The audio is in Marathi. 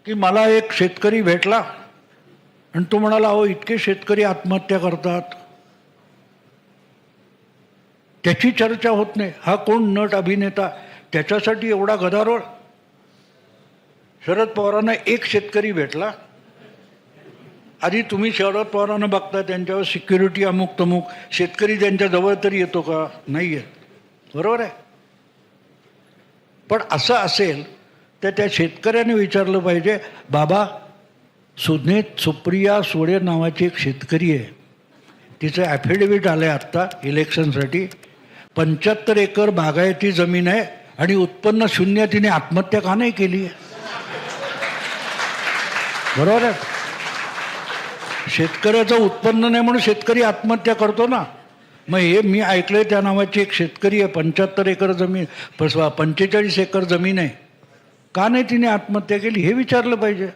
की मला एक शेतकरी भेटला आणि तो म्हणाला, अहो इतके शेतकरी आत्महत्या करतात, त्याची चर्चा होत नाही. हा कोण नट अभिनेता, त्याच्यासाठी एवढा गदारोळ. शरद पवारांना एक शेतकरी भेटला. आधी तुम्ही शरद पवारांना बघता, त्यांच्यावर सिक्युरिटी अमुक तमुक, शेतकरी त्यांच्या जवळ तरी येतो का? नाही येत. बरोबर आहे. पण असं असेल तर त्या शेतकऱ्याने विचारलं पाहिजे, बाबा सुज्ञेत सुप्रिया सुळे नावाची एक शेतकरी आहे, तिचं ॲफिडेव्हिट आलं आहे आत्ता इलेक्शनसाठी, 75 एकर बागायती जमीन आहे आणि उत्पन्न शून्य, तिने आत्महत्या का नाही केली आहे? बरोबर आहे. शेतकऱ्याचं उत्पन्न नाही म्हणून शेतकरी आत्महत्या करतो ना. मग हे मी ऐकलंय, त्या नावाची एक शेतकरी आहे, 75 एकर जमीन, 45 एकर जमीन आहे, का नाही तिने आत्महत्या केली हे विचारलं पाहिजे.